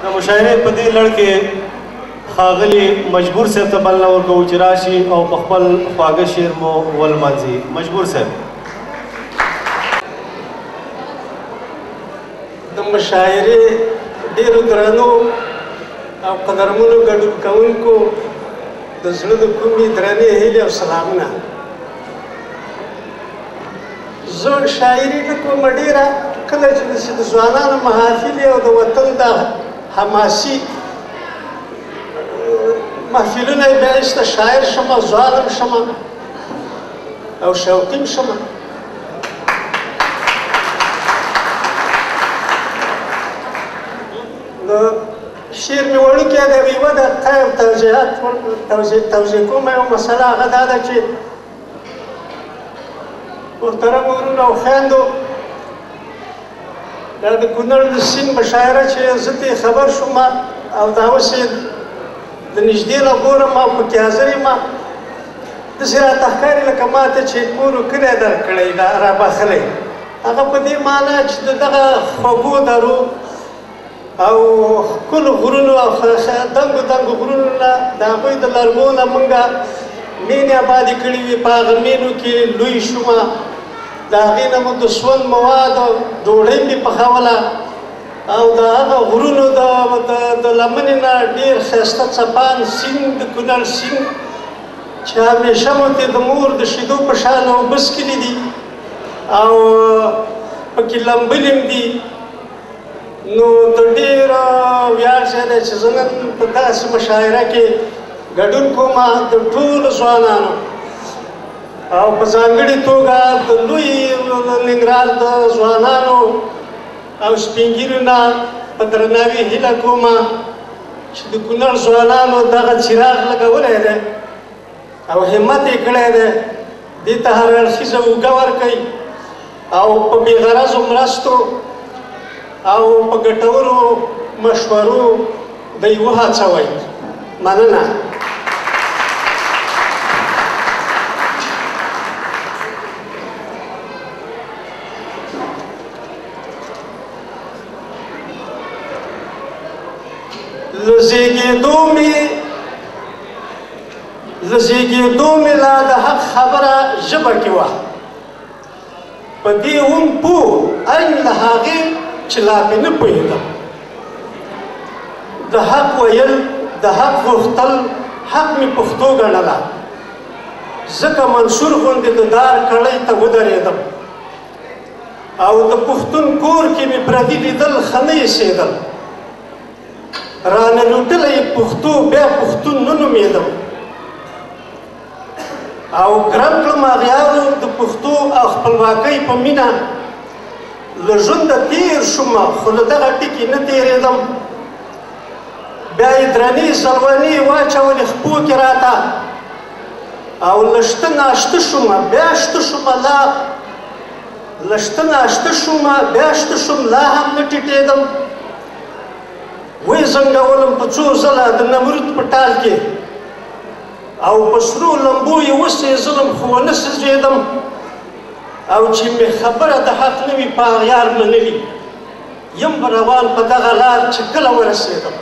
د مشاعرې په دې لړ کې ښاغلي مجبور صاحب ته بلنه ورکوو چې راشي او په خپل خواږه شعر مو ولمانځي. مجبور صاحب. د مشاعرې ډېرو درنو او قدرمنو ګډون کوونکو د زړه د کومې درنې هیلې او سلامونه. زه شاعري نه کوم ډېره، کله چې د ځوانانو محافلې او د وطن د حماسي محفلونه یې بیا ایسته شاعر شمه، ځوانم شمه او شوقیم شمه. نو شعر مې وړوکی دی، یوه دقیقه یو توضیح کوم. یو مسله هغه دا ده چې محترم ورونو او خویندو، دا د کونړ د سیند مشاعره چې زه ترې خبر شوم او دا اوس یې د نږدې نه ګورم او پکې حاضر یم، داسې راته ښکاري لکه ما ته چې کور کلی درکړی رابخلی. هغه په دې معنا چې د دغه خوږو درو او ښکلو غرونو او دنګو دنګو غرونو نه د هغوی د لرګو نه مونږه مینې آبادې کړي وي. په هغه مینو کې لوی شومه، د هغې نه مو د سون مواد او ډوډۍ مې پخوله او د هغه غرونو د لمنې نه ډېر ښایسته څپان سیند، د کونړ سیند چې همیشه مو ترې د مور د شیدو په شان اوبه څښلي دي او پکې لمبلې هم دي. نو د ډېر ویاړ ځای دی چې زه نن په داسې مشاعره کې ګډون کوم د ټولو ځوانانو او په ځانګړې توګه د لوی ننګرهار د ځوانانو او سپین ږیرو نه په درناوي هیله کوم چې د کونړ ځوانانو دغه څراغ لګولی دی او همت یې کړی دی، دې ته هر اړخیزه اوږه ورکوي او په بې غرضو مرستو او په ګټورو مشورو دوی وهڅوئ. مننه. له زیږېدو مې لا د حق خبره ژبه کې وه، په دې وم پوه عین له هغې چې لا پې نه پوهېدم. د حق ویل، د حق غوښتل، حق مې پښتو ګڼله، ځکه منصور غوندې د دار کړۍ ته ودرېدم او د پښتون کور کې مې پردي لیدل ښه نه ایسېدل. رانه لوټلی پښتو بیا پښتون نه نومېدم او ګرم کړم اغیارو د پښتو او خپلواکۍ په مینه. له ژونده تېر شوم خو له دغه ټکي نه تېرېدم. بیا یې درنې زلونې واچولې خپو کې راته او له شته ناشته شوم بیا شته شوم، لا له شته ناشته شوم بیا شته شوم، لا هم نه ټیټېدم. وی زنګولم په څو ځله د نمرود په ټال کې او په سرو لمبو یې وسېزلم خو ونه سېزېدم او چې مې خبره د حق نه وي په اغیار منلي یم روان په دغه لار چې کله ورسېدم.